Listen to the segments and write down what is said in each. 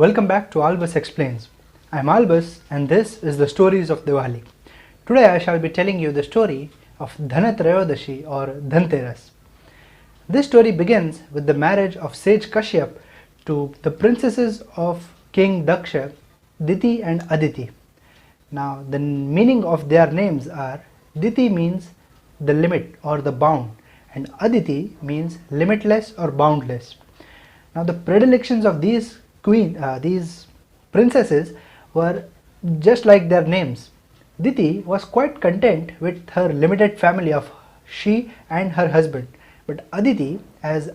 Welcome back to Albus Explains. I am Albus and this is the stories of Diwali. Today I shall be telling you the story of Dhana Trayodashi or Dhanteras. This story begins with the marriage of sage Kashyap to the princesses of King Daksa, Diti and Aditi. Now the meaning of their names are Diti means the limit or the bound and Aditi means limitless or boundless. Now the predilections of these princesses were just like their names. Diti was quite content with her limited family of she and her husband, but Aditi as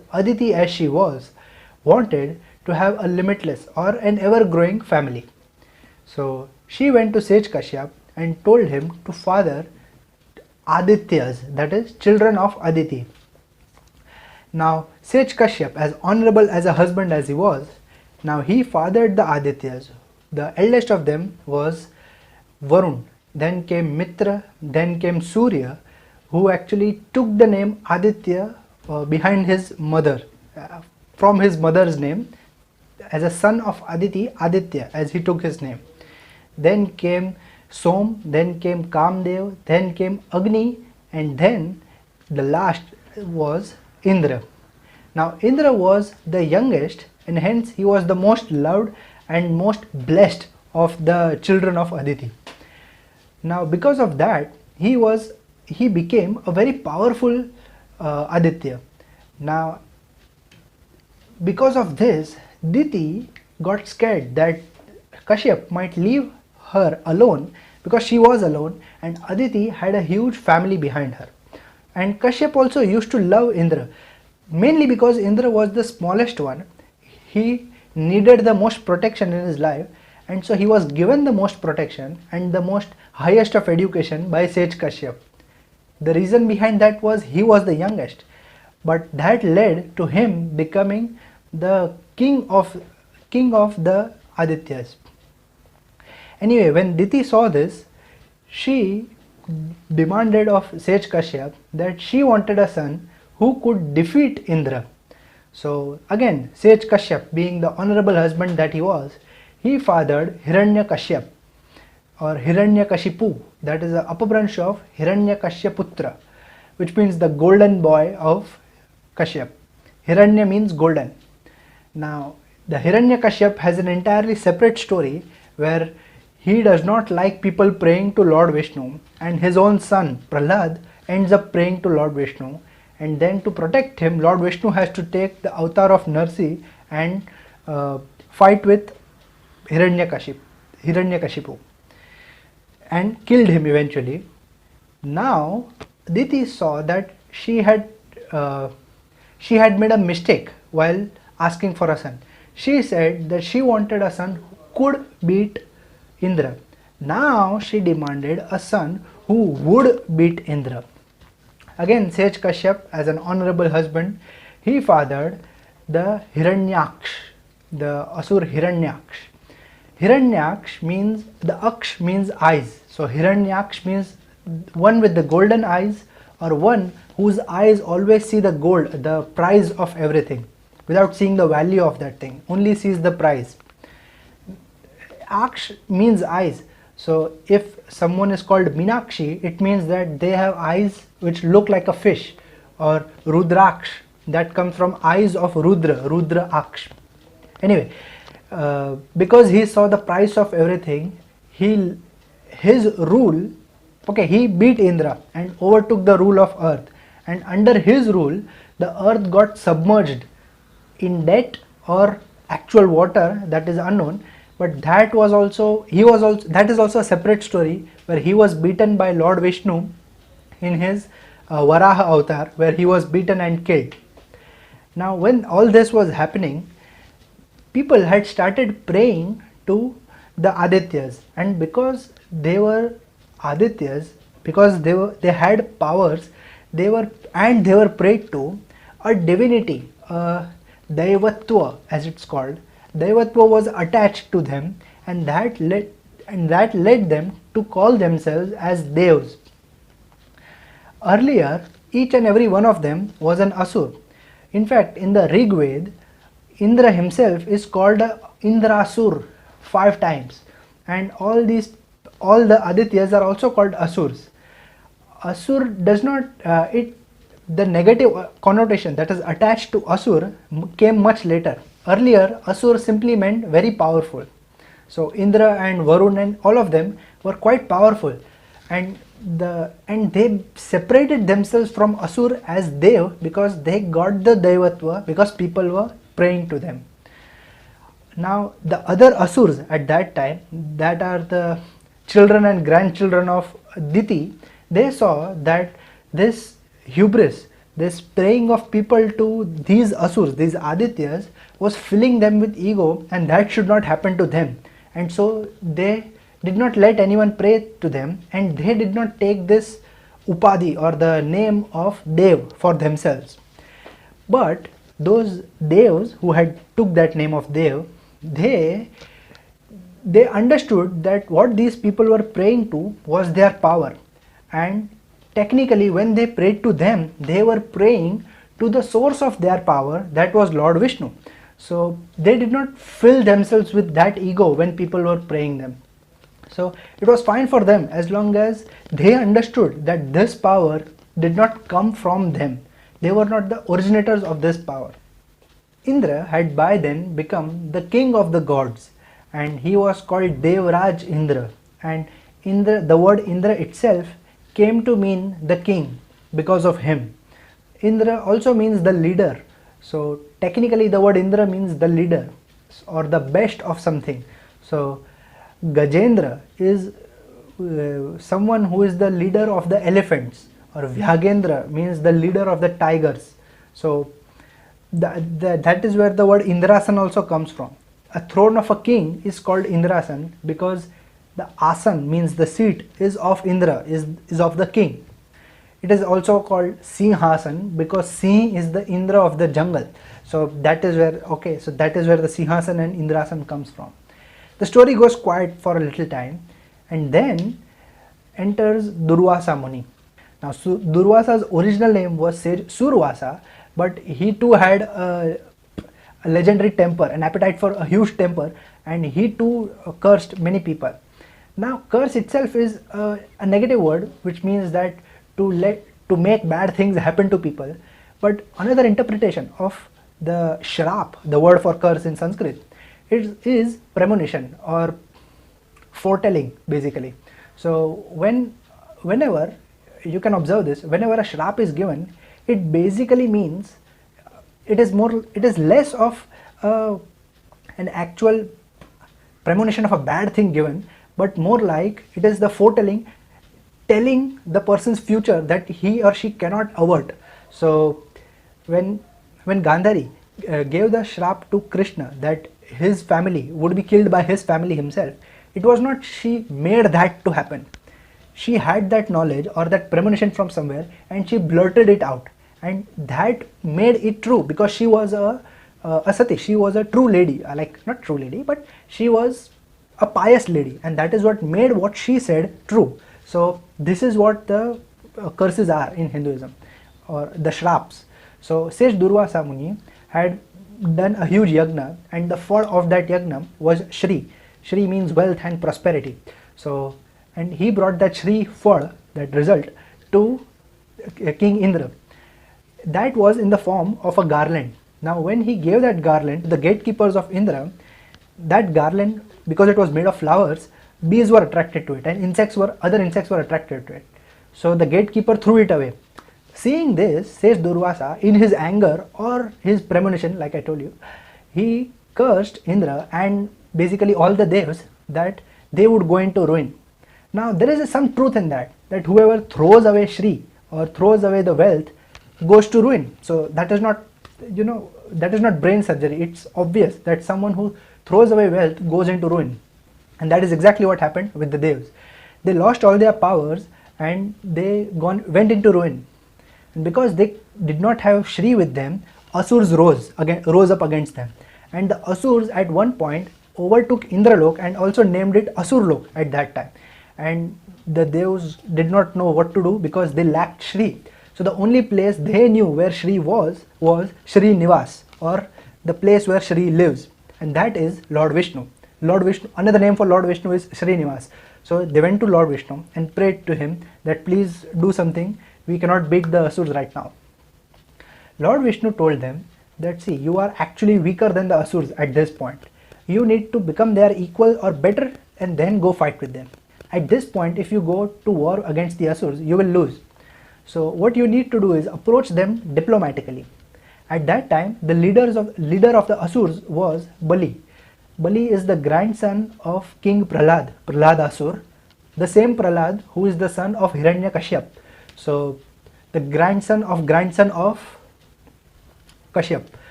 she was, wanted to have a limitless or an ever-growing family. So she went to sage Kashyap and told him to father Adityas, that is children of Aditi. Now sage Kashyap, as honorable as a husband as he was, now he fathered the Adityas. The eldest of them was Varun, then came Mitra, then came Surya, who actually took the name Aditya behind his mother, from his mother's name, as a son of Aditi, Aditya, as he took his name. Then came Som, then came Kaam Dhenu, then came Agni, and then the last was Indra. Now Indra was the youngest and hence he was the most loved and most blessed of the children of Aditi. Now because of that he became a very powerful Aditya. Now because of this Diti got scared that Kashyap might leave her alone because she was alone and Aditi had a huge family behind her. And Kashyap also used to love Indra, mainly because Indra was the smallest one. He needed the most protection in his life and so he was given the most protection and the most highest of education by sage Kashyap. The reason behind that was he was the youngest, but that led to him becoming the king of the Adityas. Anyway, when Diti saw this, she demanded of sage Kashyap that she wanted a son who could defeat Indra. So again, sage Kashyap, being the honorable husband that he was, he fathered Hiranyakashyap or Hiranyakashipu, that is the upper branch of Hiranyakashyaputra, which means the golden boy of Kashyap. Hiranya means golden. Now the Hiranyakashyap has an entirely separate story where he does not like people praying to Lord Vishnu and his own son Prahlad ends up praying to Lord Vishnu, and then to protect him Lord Vishnu has to take the avatar of Narsi and fight with Hiranyakashipu and killed him eventually. Now Diti saw that she had made a mistake while asking for a son. She said that she wanted a son who could beat Indra. Now she demanded a son who would beat Indra. Again, sage Kashyap, as an honorable husband, he fathered the Hiranyaksh, the Asur Hiranyaksh. Hiranyaksh means, the Aksh means eyes. So Hiranyaksh means one with the golden eyes or one whose eyes always see the gold, the prize of everything, without seeing the value of that thing, only sees the prize. Aksh means eyes. So if someone is called Meenakshi, it means that they have eyes which look like a fish, or Rudraksh, that comes from eyes of Rudra Aksh. Anyway, because he saw the price of everything, he beat Indra and overtook the rule of earth, and under his rule the earth got submerged in debt or actual water, that is unknown. But that is also a separate story where he was beaten by Lord Vishnu in his Varaha avatar, where he was beaten and killed. Now when all this was happening, people had started praying to the Adityas, and because they were Adityas, because they had powers, they were prayed to, a divinity, a Devatva as it's called. Devatva was attached to them, and that led them to call themselves as Devs. Earlier, each and every one of them was an Asur. In fact, in the Rig Veda, Indra himself is called Indrasur 5 times, and all the Adityas are also called Asurs. Asur does not the negative connotation that is attached to Asur came much later. Earlier, Asur simply meant very powerful. So Indra and Varun and all of them were quite powerful, and they separated themselves from Asur as Dev because they got the Devatva because people were praying to them. Now the other Asurs at that time, that are the children and grandchildren of Diti, they saw that this hubris, this praying of people to these Asurs, these Adityas, was filling them with ego, and that should not happen to them. And so they did not let anyone pray to them, and they did not take this Upadhi or the name of Dev for themselves. But those Devs who had took that name of Dev, they understood that what these people were praying to was their power, and technically when they prayed to them, they were praying to the source of their power, that was Lord Vishnu. So they did not fill themselves with that ego when people were praying them. So it was fine for them as long as they understood that this power did not come from them. They were not the originators of this power. Indra had by then become the king of the gods, and he was called Devraj Indra. And Indra, the word Indra itself came to mean the king because of him. Indra also means the leader. So technically the word Indra means the leader or the best of something. So Gajendra is someone who is the leader of the elephants, or Vyagendra means the leader of the tigers. So that is where the word Indrasan also comes from. A throne of a king is called Indrasan because the asan means the seat is of Indra, is of the king. It is also called Sinhasan because Singh is the Indra of the jungle. So that is where the Sinhasan and Indrasan comes from. The story goes quiet for a little time, and then enters Duruasamuni. Now Durvasa's original name was Survasa, but he too had a legendary temper, an appetite for a huge temper, and he too cursed many people. Now curse itself is a negative word, which means that to make bad things happen to people. But another interpretation of the shrap, the word for curse in Sanskrit, it is premonition or foretelling basically. So whenever you can observe this, whenever a shrap is given, it basically means it is less of an actual premonition of a bad thing given, but more like it is the foretelling, telling the person's future that he or she cannot avert. So when Gandhari gave the shrap to Krishna that his family would be killed by his family himself, it was not she made that to happen. She had that knowledge or that premonition from somewhere, and she blurted it out, and that made it true because she was a sati. She was a true lady, not true lady, but she was a pious lady, and that is what made what she said true. So this is what the curses are in Hinduism, or the shraps. So sage Duruasamuni had done a huge yagna, and the fall of that yagna was Shri. Shri means wealth and prosperity. So, and he brought that Shri fall, that result, to King Indra. That was in the form of a garland. Now when he gave that garland to the gatekeepers of Indra, that garland, because it was made of flowers, bees were attracted to it, and other insects were attracted to it. So the gatekeeper threw it away. Seeing this, says Durvasa, in his anger or his premonition, like I told you, he cursed Indra and basically all the devs that they would go into ruin. Now there is some truth in that whoever throws away Shri or throws away the wealth goes to ruin. So that is not, that is not brain surgery. It's obvious that someone who throws away wealth goes into ruin. And that is exactly what happened with the devs. They lost all their powers and they went into ruin. And because they did not have Shri with them, Asurs rose up against them. And the Asurs at one point overtook Indralok and also named it Asurlok at that time. And the Devas did not know what to do because they lacked Shri. So the only place they knew where Shri was Shri Nivas, or the place where Shri lives, and that is Lord Vishnu. Lord Vishnu, another name for Lord Vishnu is Srinivas. So they went to Lord Vishnu and prayed to him that please do something, we cannot beat the Asuras right now. Lord Vishnu told them that see, you are actually weaker than the Asuras at this point. You need to become their equal or better and then go fight with them. At this point, if you go to war against the Asuras, you will lose. So what you need to do is approach them diplomatically. At that time, the leader of the Asuras was Bali. Bali is the grandson of King Prahlad, Prahlad Asur, the same Prahlad who is the son of Hiranya Kashyap. So the grandson of Kashyap,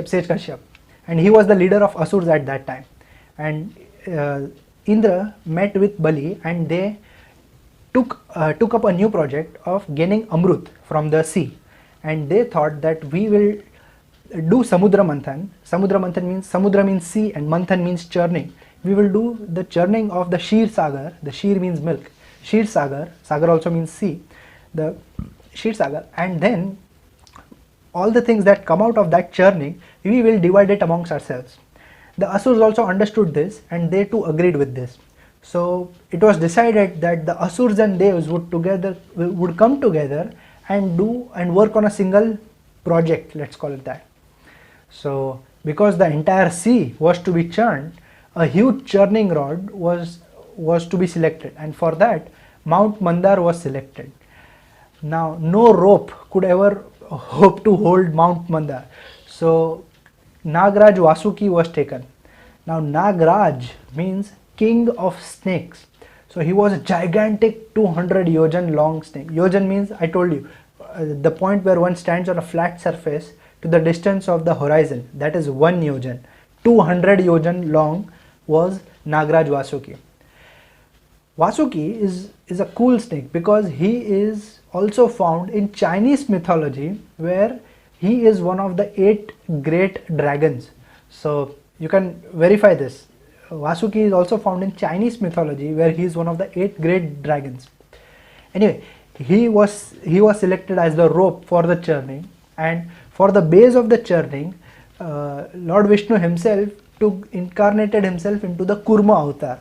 sage Kashyap, and he was the leader of Asuras at that time. And Indra met with Bali and they took up a new project of gaining Amrut from the sea, and they thought that we will do Samudra Manthan. Samudra means sea and Manthan means churning. We will do the churning of the Shir Sagar. The Shir means milk. Shir Sagar, Sagar also means sea. The Shir Sagar, and then all the things that come out of that churning, we will divide it amongst ourselves. The Asuras also understood this and they too agreed with this. So it was decided that the Asuras and Devas would come together and work on a single project, let's call it that. So because the entire sea was to be churned, a huge churning rod was to be selected, and for that Mount Mandar was selected. Now no rope could ever hope to hold Mount Mandar. So Nagraj Vasuki was taken. Now Nagraj means king of snakes. So he was a gigantic 200 yojan long snake. Yojan means, I told you, the point where one stands on a flat surface to the distance of the horizon, that is 1 yojan. 200 yojan long was Nagraj Vasuki. Vasuki is a cool snake because he is also found in Chinese mythology, where he is one of the 8 great dragons. So you can verify this. Vasuki is also found in Chinese mythology, where he is one of the 8 great dragons. Anyway, he was selected as the rope for the churning, and for the base of the churning, Lord Vishnu himself incarnated himself into the Kurma avatar.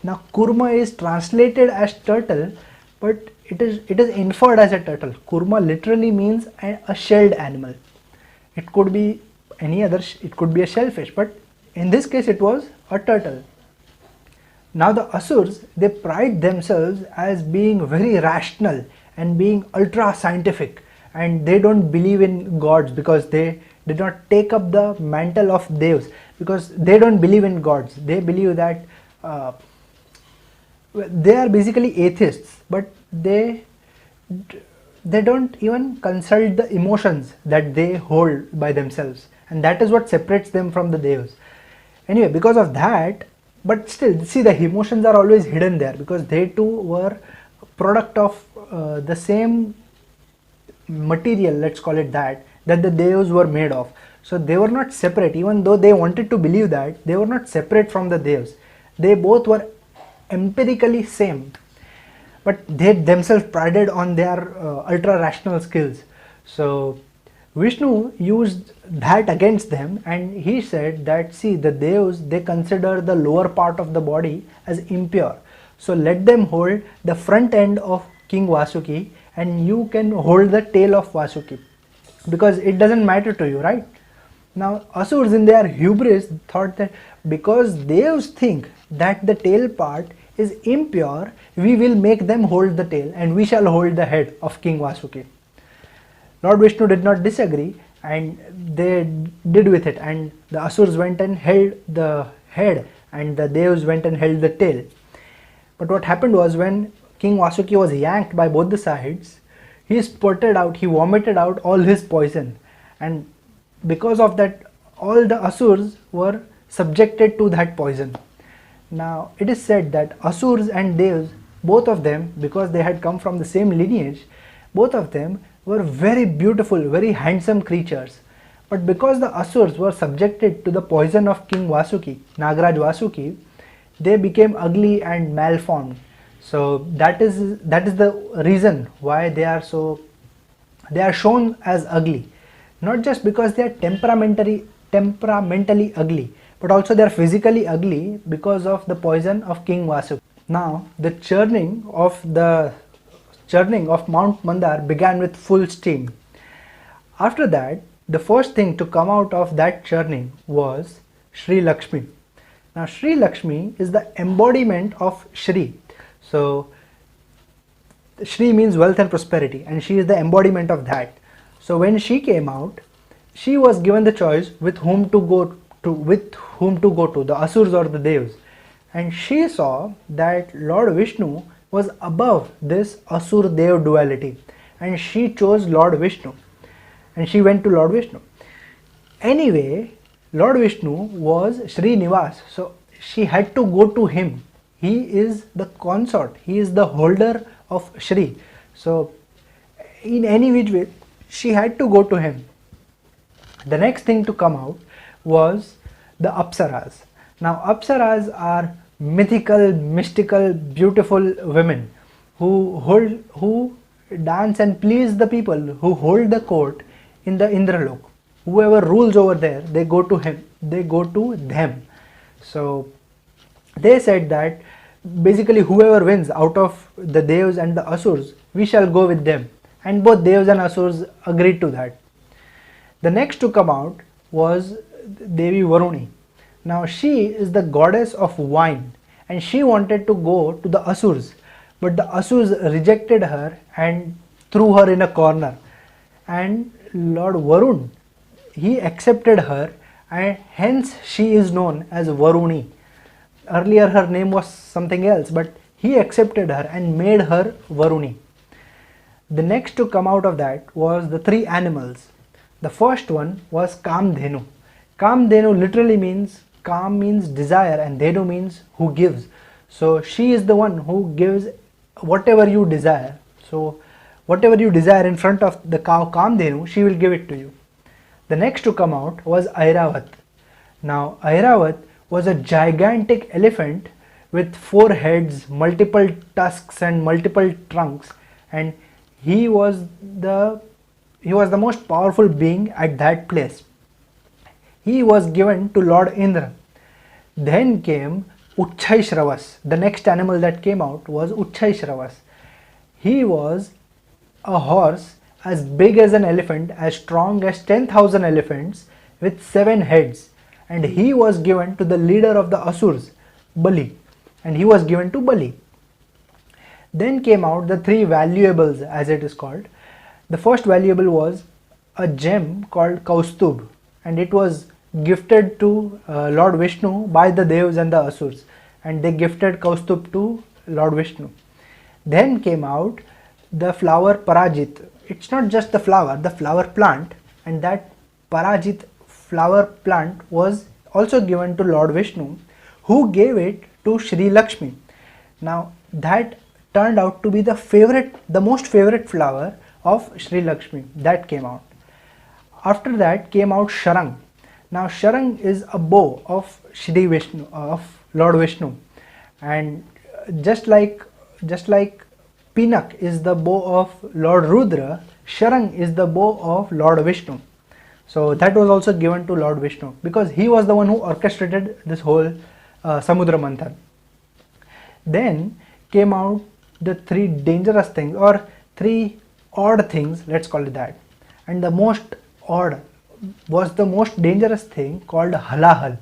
Now Kurma is translated as turtle, but it is inferred as a turtle. Kurma literally means a shelled animal. It could be any other, it could be a shellfish, but in this case it was a turtle. Now the Asuras, they pride themselves as being very rational and being ultra scientific, and they don't believe in gods because they did not take up the mantle of Devas, because they don't believe in gods. They believe that they are basically atheists, but they don't even consult the emotions that they hold by themselves, and that is what separates them from the Devas. Anyway, because of that, but still, see, the emotions are always hidden there, because they too were product of the same material, let's call it that the Devas were made of. So they were not separate, even though they wanted to believe that, they were not separate from the Devas. They both were empirically same, but they themselves prided on their ultra rational skills. So Vishnu used that against them, and he said that, see, the Devas, they consider the lower part of the body as impure, so let them hold the front end of King Vasuki and you can hold the tail of Vasuki, because it doesn't matter to you, right? Now Asuras in their hubris thought that because Devas think that the tail part is impure, we will make them hold the tail and we shall hold the head of King Vasuki. Lord Vishnu did not disagree, and they did with it, and the Asuras went and held the head and the Devas went and held the tail. But what happened was, when King Vasuki was yanked by both the sides, he vomited out all his poison, and because of that, all the Asuras were subjected to that poison. Now it is said that Asuras and Devas, both of them, because they had come from the same lineage, both of them were very beautiful, very handsome creatures. But because the Asuras were subjected to the poison of King Vasuki, Nagraj Vasuki, they became ugly and malformed. So that is the reason why they are shown as ugly. Not just because they are temperamentally temperamentally ugly, but also they are physically ugly because of the poison of King Vasuki. Now the churning of Mount Mandar began with full steam. After that, the first thing to come out of that churning was Shri Lakshmi. Now Shri Lakshmi is the embodiment of Shri. So Shri means wealth and prosperity, and she is the embodiment of that. So when she came out, she was given the choice with whom to go to, the Asuras or the Devas. And she saw that Lord Vishnu was above this Asur Dev duality, and she chose Lord Vishnu, and she went to Lord Vishnu. Anyway, Lord Vishnu was Shri Nivas, so she had to go to him. He is the consort, he is the holder of Shri. So in any which way, she had to go to him. The next thing to come out was the Apsaras. Now Apsaras are mythical, mystical, beautiful women who dance and please the people, who hold the court in the Indralok. Whoever rules over there, they go to them. So they said that basically whoever wins out of the Devas and the Asuras, we shall go with them. And both Devas and Asuras agreed to that. The next to come out was Devi Varuni. Now she is the goddess of wine, and she wanted to go to the Asuras, but the Asuras rejected her and threw her in a corner. And Lord Varun, he accepted her, and hence she is known as Varuni. Earlier her name was something else, but he accepted her and made her Varuni. The next to come out of that was the three animals. The first one was Kaam Dhenu. Kaam Dhenu literally means, Kaam means desire and Dhenu means who gives. So she is the one who gives whatever you desire. So whatever you desire in front of the cow Kaam Dhenu, she will give it to you. The next to come out was Ayravat. Now Ayravat was a gigantic elephant with 4 heads, multiple tusks and multiple trunks, and he was the most powerful being at that place. He was given to Lord Indra. Then came Uchchaishravas. The next animal that came out was Uchchaishravas. He was a horse as big as an elephant, as strong as 10,000 elephants, with 7 heads, and he was given to the leader of the Asuras, Bali, and he was given to Bali. Then came out the 3 valuables, as it is called. The first valuable was a gem called Kaustubh, and it was gifted to Lord Vishnu by the Devas and the Asuras, and they gifted Kaustubh to Lord Vishnu. Then came out the flower Parajit. It's not just the flower plant, and that Parajit flower plant was also given to Lord Vishnu, who gave it to Shri Lakshmi. Now that turned out to be the most favorite flower of Shri Lakshmi that came out. After that came out Sharang. Now Sharang is a bow of Shri Vishnu, of Lord Vishnu, and just like Pinak is the bow of Lord Rudra, Sharang is the bow of Lord Vishnu. So that was also given to Lord Vishnu because he was the one who orchestrated this whole Samudra Manthan. Then came out the 3 dangerous things, or 3 odd things, let's call it that. And the most odd was the most dangerous thing called Halahal.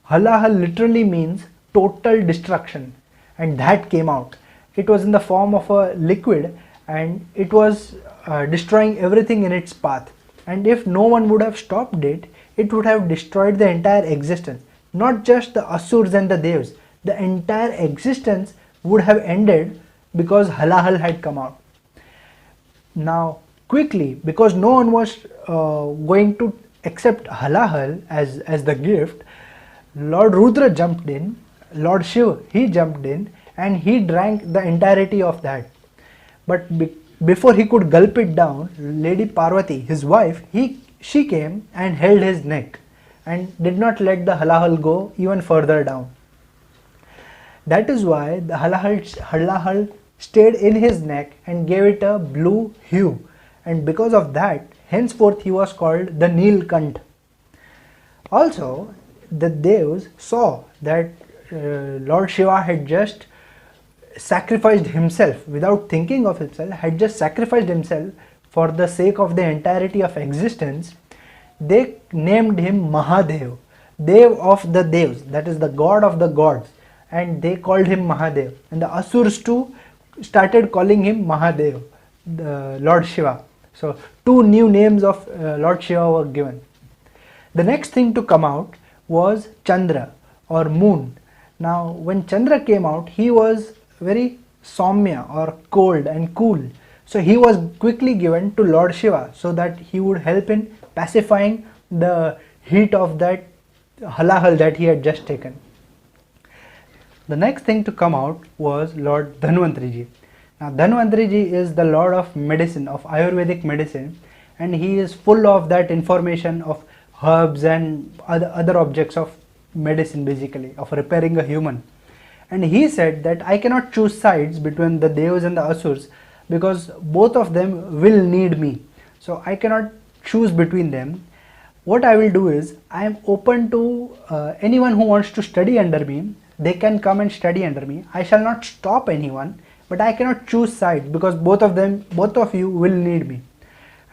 Halahal literally means total destruction, and that came out. It was in the form of a liquid, and it was destroying everything in its path. And if no one would have stopped it, it would have destroyed the entire existence. Not just the Asuras and the Devas, the entire existence would have ended because Halahal had come out. Now quickly, because no one was going to accept Halahal as the gift, Lord Rudra jumped in, Lord Shiva, he jumped in, and he drank the entirety of that. But before he could gulp it down, Lady Parvati, his wife, she came and held his neck and did not let the Halahal go even further down. That is why the Halahal stayed in his neck and gave it a blue hue, and because of that, henceforth he was called the Neelkant. Also, the Devas saw that Lord Shiva had just sacrificed himself without thinking of himself, had just sacrificed himself for the sake of the entirety of existence. They named him Mahadev, Dev of the Devs, that is the god of the gods, and they called him Mahadev. And the Asuras too started calling him Mahadev, the Lord Shiva. So two new names of Lord Shiva were given. The next thing to come out was Chandra or moon. Now when Chandra came out, he was very Saumya or cold and cool. So he was quickly given to Lord Shiva so that he would help in pacifying the heat of that halahal that he had just taken. The next thing to come out was Lord Dhanvanthariji. Now Dhanvanthariji is the lord of medicine, of Ayurvedic medicine, and he is full of that information of herbs and other objects of medicine, basically of repairing a human. And he said that I cannot choose sides between the Devas and the Asuras because both of them will need me. So I cannot choose between them. What I will do is I am open to anyone who wants to study under me. They can come and study under me. I shall not stop anyone, but I cannot choose sides because both of you will need me.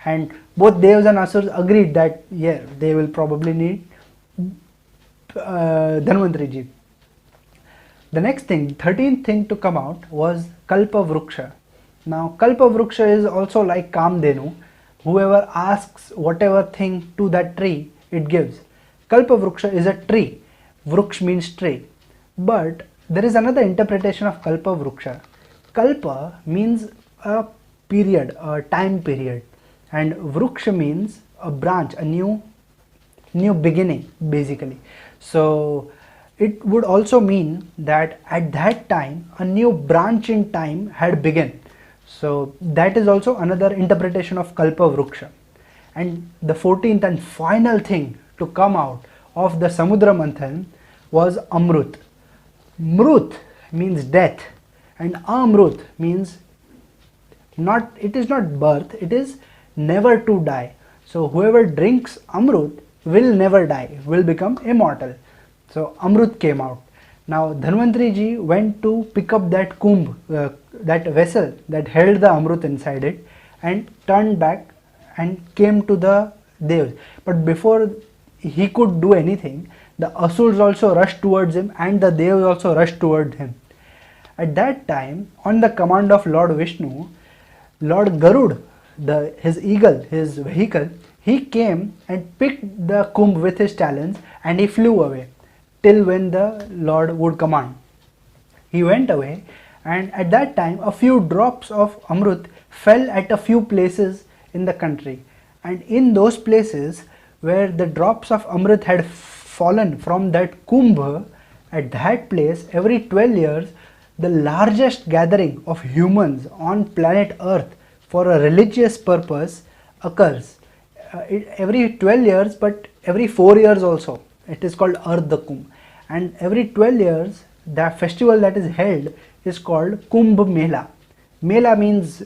And both Devas and Asuras agreed that yeah, they will probably need Dhanwantriji. The next thing, 13th thing to come out was Kalpa Vruksha. Now Kalpa Vruksha is also like Kaam Dhenu. Whoever asks whatever thing to that tree, it gives. Kalpa Vruksha is a tree. Vruksh means tree. But there is another interpretation of Kalpa Vruksha. Kalpa means a period, a time period. And Vruksha means a branch, a new beginning, basically. So it would also mean that at that time a new branch in time had begun. So that is also another interpretation of Kalpa Vruksha. And the 14th and final thing to come out of the Samudra Manthan was Amrut. Mrut means death, and Amrut means it is not birth, it is never to die. So whoever drinks Amrut will never die, will become immortal. So Amrut came out. Now Dhanwantriji went to pick up that kumbh, that vessel that held the Amrut inside it, and turned back and came to the Devas. But before he could do anything, the Asuras also rushed towards him and the Devas also rushed towards him. At that time, on the command of Lord Vishnu, Lord Garud, his eagle, his vehicle, he came and picked the kumbh with his talons and he flew away till when the Lord would command. He went away, and at that time a few drops of Amrut fell at a few places in the country, and in those places where the drops of Amrut had fallen from that kumbh, at that place every 12 years the largest gathering of humans on planet Earth for a religious purpose occurs. Every 12 years, but every 4 years also. It is called Ardha Kumbh, and every 12 years the festival that is held is called Kumbh Mela. Mela means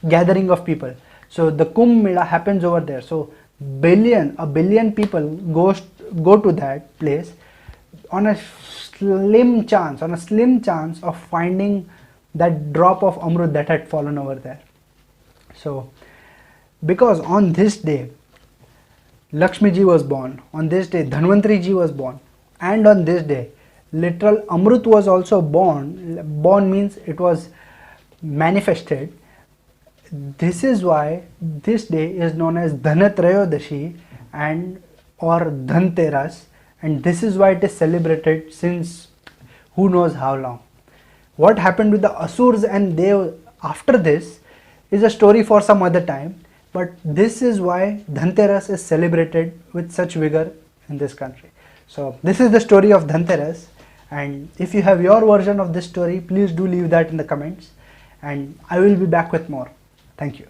gathering of people. So the Kumbh Mela happens over there. So a billion people go to that place on a slim chance of finding that drop of Amrut that had fallen over there. So because on this day Lakshmi ji was born, on this day Dhanwantri ji was born, and on this day literal Amrut was also born. Born means it was manifested. This is why this day is known as Dhana Trayodashi or Dhanteras, and this is why it is celebrated since who knows how long. What happened with the Asuras and Dev after this is a story for some other time. But this is why Dhanteras is celebrated with such vigor in this country. So this is the story of Dhanteras, and if you have your version of this story, please do leave that in the comments, and I will be back with more. Thank you.